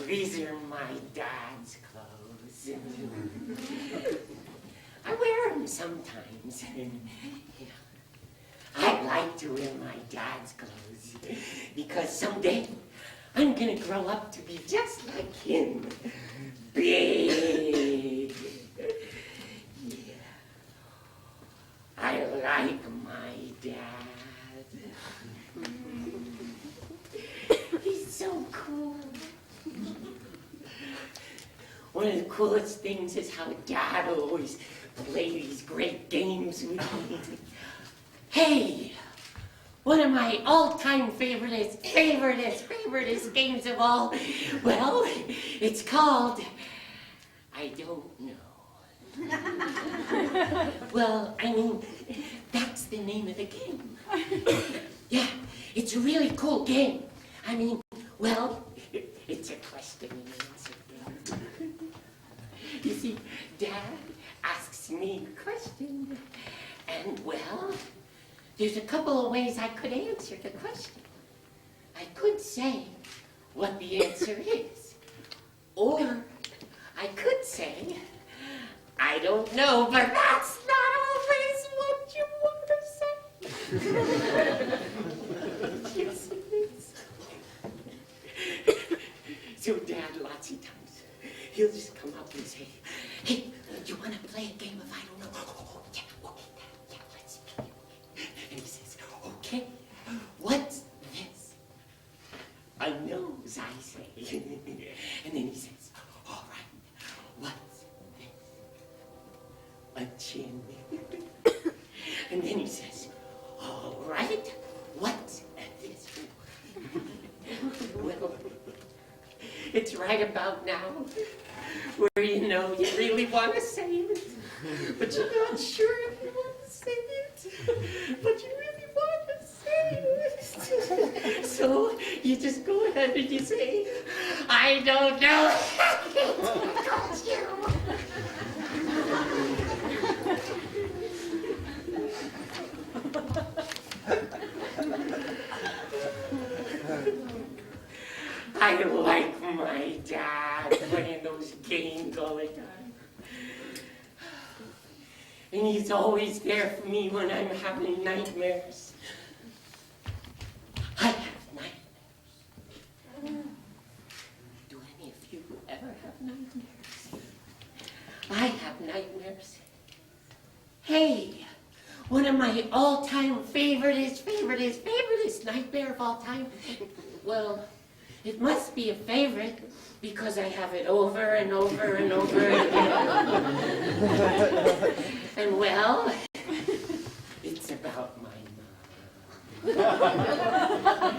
These are my dad's clothes. I wear them sometimes. I like to wear my dad's clothes because someday I'm gonna grow up to be just like him. Big. Yeah. I like my dad. He's so cool. One of the coolest things is how Dad always play these great games with me. Hey, one of my all-time favoriteest games of all, well, it's called I Don't Know. Well, I mean, that's the name of the game. Yeah, it's a really cool game. I mean, well, it's a question and answer game. You see, Dad asks me a question, and well, there's a couple of ways I could answer the question. I could say what the answer is, or I could say, I don't know, but that's not always what you want to say. Yes, it is. So Dad, lots of times, he'll just come up and say, hey, do you want to play a game of I don't know? Oh, yeah, okay, yeah, let's play. And he says, okay, what's this? A nose, I say. And then he says, all right, what's this? A chin. And then he says, all right, what's this? Well, it's right about now where you know you really want to say it, but you're not sure if you want to say it, but you really want to say it. So you just go ahead and you say, I don't know. Don't you? I like my dad playing those games all the time. And he's always there for me when I'm having nightmares. I have nightmares. Do any of you ever have nightmares? I have nightmares. Hey, one of my all-time favoriteest nightmare of all time. Well, it must be a favorite because I have it over and over and over again. And well, it's about my mom.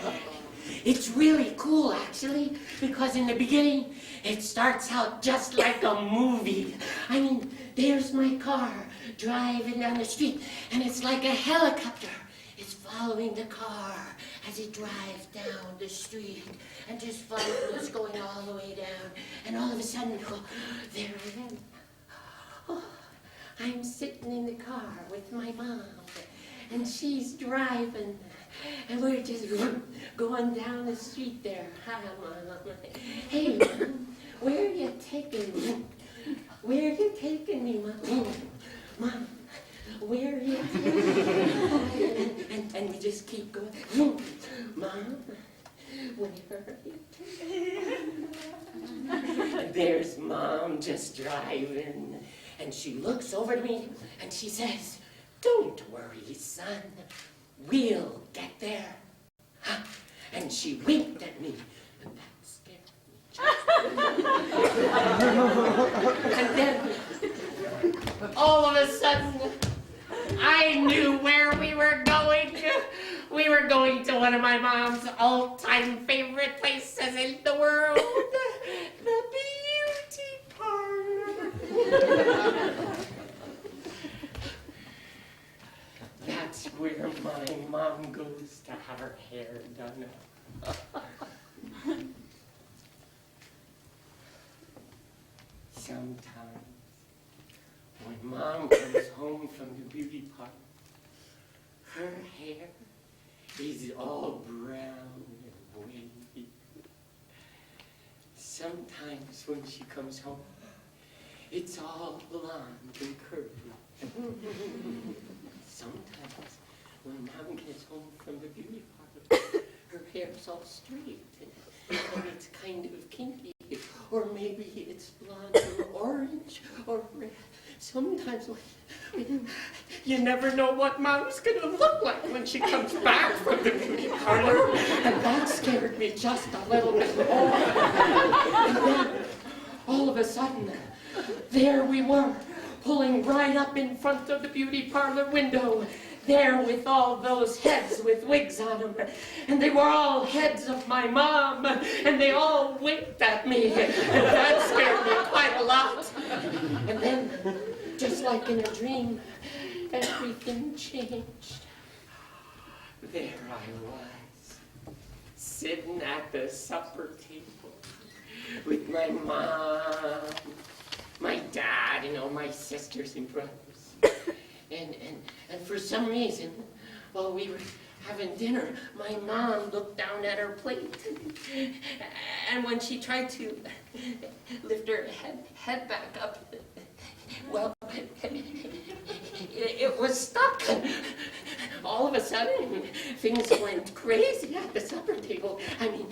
It's really cool, actually, because in the beginning, it starts out just like a movie. I mean, there's my car driving down the street, and it's like a helicopter. It's following the car as it drives down the street, and just follows going all the way down. And all of a sudden, oh, there I am. Oh, I'm sitting in the car with my mom, and she's driving, and we're just going down the street there. Hi, Mom. Hey, Mom, where are you taking me? Where are you taking me, Mom? Mom, where are you taking me? And we just keep going. Mom, where are you taking me? And there's Mom just driving, and she looks over to me, and she says, don't worry, son. We'll get there. Huh? And she winked at me, and that scared me. we're going to one of my mom's all-time favorite places in the world, the beauty parlor. That's where my mom goes to have her hair done. Sometimes, when Mom comes home from the beauty parlor, her hair is all brown and wavy. Sometimes when she comes home, it's all blonde and curly. Sometimes when Mom gets home from the beauty parlor, her hair's all straight and it's kind of kinky. Or maybe it's blonde or orange or red. Sometimes you never know what Mom's gonna look like when she comes back from the beauty parlor. And that scared me just a little bit more. And then, all of a sudden, there we were, pulling right up in front of the beauty parlor window. There with all those heads with wigs on them. And they were all heads of my mom. And they all winked at me. And that scared me quite a lot. And then, just like in a dream, everything changed. There I was, sitting at the supper table with my mom, my dad, and all my sisters and brothers. And for some reason, while we were having dinner, my mom looked down at her plate. And when she tried to lift her head back up, well, it was stuck. All of a sudden, things went crazy at the supper table. I mean,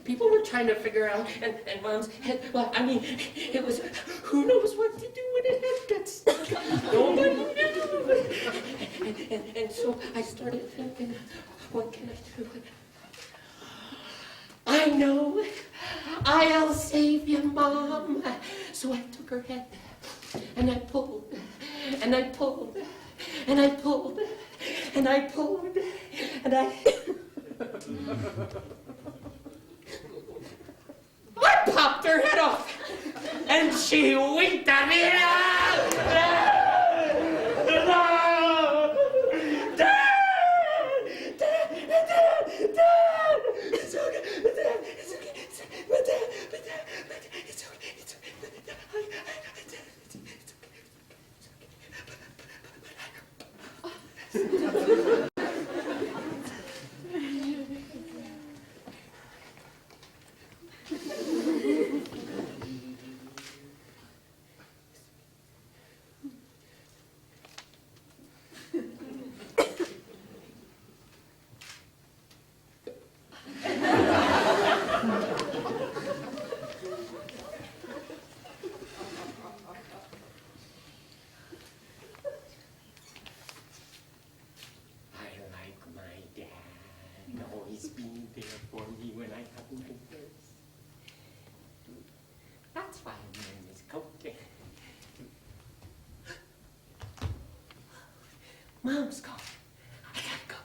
people were trying to figure out, and Mom's head, well, I mean, it was, who knows what to do when a head gets stuck? Nobody knew. And so I started thinking, what can I do? I know, I'll save you, Mom. So I took her head, and I pulled, and I pulled, and I pulled, and I pulled, and I popped her head off, and she winked at me. It's okay. Always being there for me when I have my thirst. That's why I'm wearing this coat. Mom's calling. I gotta go.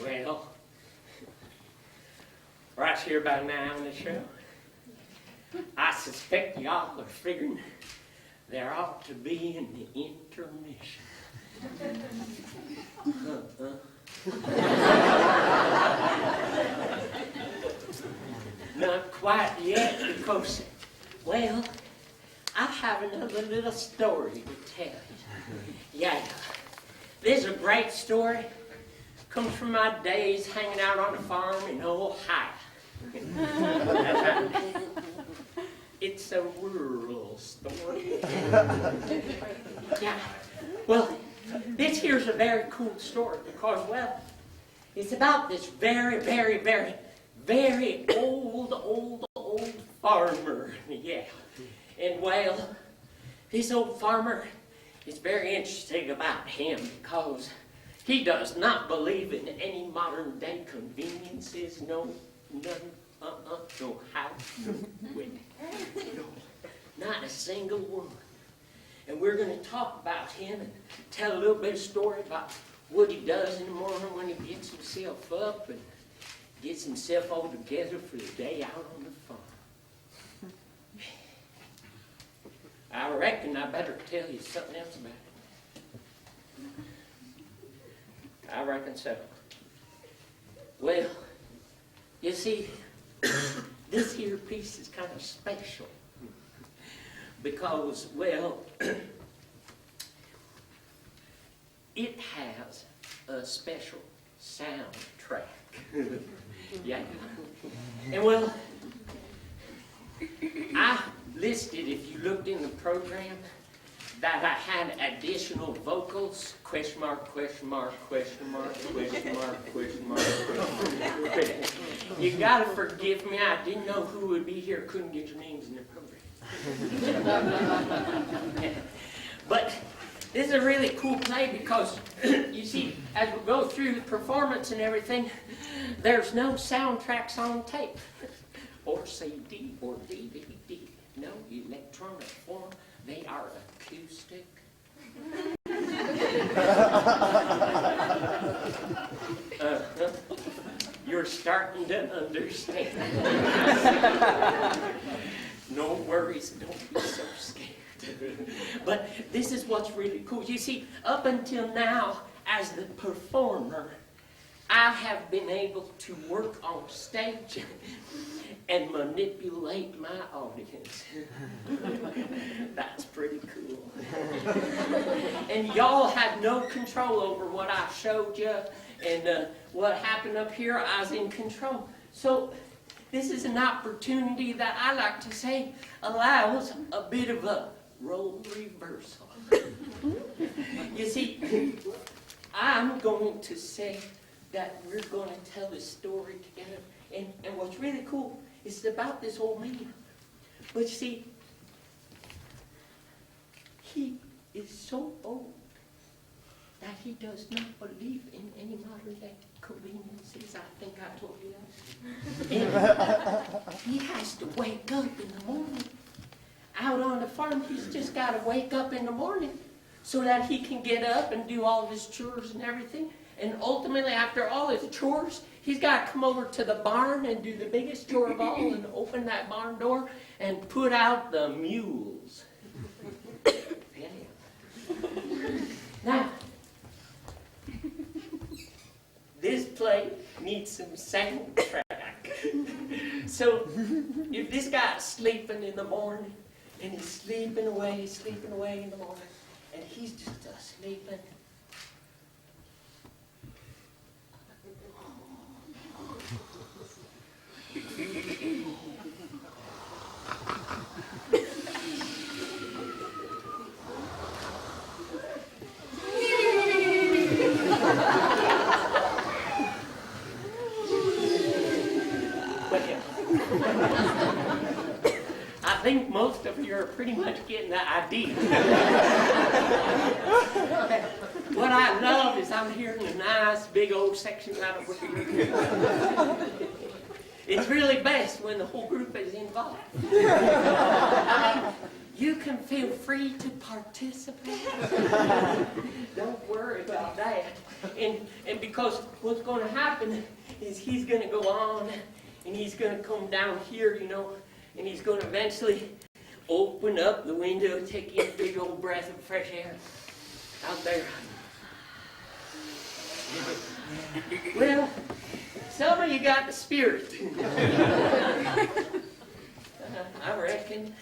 Well, right here by now in the show, I suspect y'all are figuring there ought to be an intermission. Not quite yet, because, well, I have another little story to tell you. Yeah, this is a great story. Comes from my days hanging out on the farm in Ohio. It's a rural story. Yeah. Well, this here's a very cool story because, well, it's about this very, very, very, very old farmer. Yeah. And, well, this old farmer is very interesting about him because he does not believe in any modern day conveniences, no house, no window, no, not a single one. And we're going to talk about him and tell a little bit of story about what he does in the morning when he gets himself up and gets himself all together for the day out on the farm. I reckon I better tell you something else about it. I reckon so. Well, you see, this here piece is kind of special because, well, it has a special soundtrack. Yeah. And, well, I listed, if you looked in the program, that I had additional vocals, question mark, question mark, question mark, question mark, question mark, question mark. You gotta forgive me, I didn't know who would be here, couldn't get your names in the program. But this is a really cool play because, you see, as we go through the performance and everything, there's no soundtracks on tape, or CD, or DVD, no electronic form. They are acoustic. You're starting to understand. No worries, don't be so scared. But this is what's really cool. You see, up until now, as the performer, I have been able to work on stage and manipulate my audience. That's pretty cool. And y'all had no control over what I showed you and what happened up here. I was in control. So this is an opportunity that I like to say allows a bit of a role reversal. You see, I'm going to say that we're going to tell this story together. And what's really cool is about this old man. But you see, he is so old that he does not believe in any modern day conveniences. I think I told you that. And he has to wake up in the morning. Out on the farm, he's just got to wake up in the morning so that he can get up and do all of his chores and everything. And ultimately, after all his chores, he's got to come over to the barn and do the biggest chore of all and open that barn door and put out the mules. Now, this play needs some soundtrack. So, if this guy's sleeping in the morning, and he's sleeping away in the morning, and he's just sleeping. But I think most of you are pretty much getting the idea. What I love is I'm hearing a nice big old section out of what you're doing. It's really best when the whole group is involved. I mean, you can feel free to participate. Don't worry about that. And because what's going to happen is he's going to go on and he's going to come down here, you know, and he's going to eventually open up the window, take in a big old breath of fresh air out there. Well, some of you got the spirit. I reckon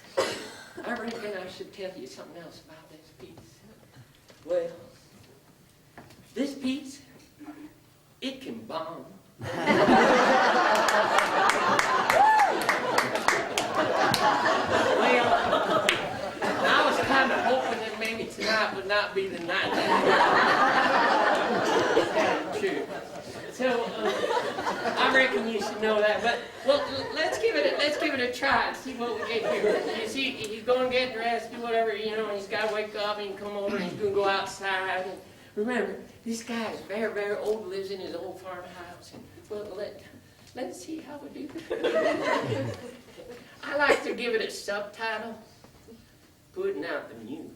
I should tell you something else about this piece. Well, this piece, it can bomb. Well, I was kind of hoping that maybe tonight would not be the night. That's true. So I reckon you should know that. But well, let's give it a try and see what we get here. You see, he's going to get dressed, do whatever, you know, and he's got to wake up and come over and he's going to go outside. And remember, this guy is very, very old, lives in his old farmhouse. And well, let's see how we do. I like to give it a subtitle: Putting Out the Muse.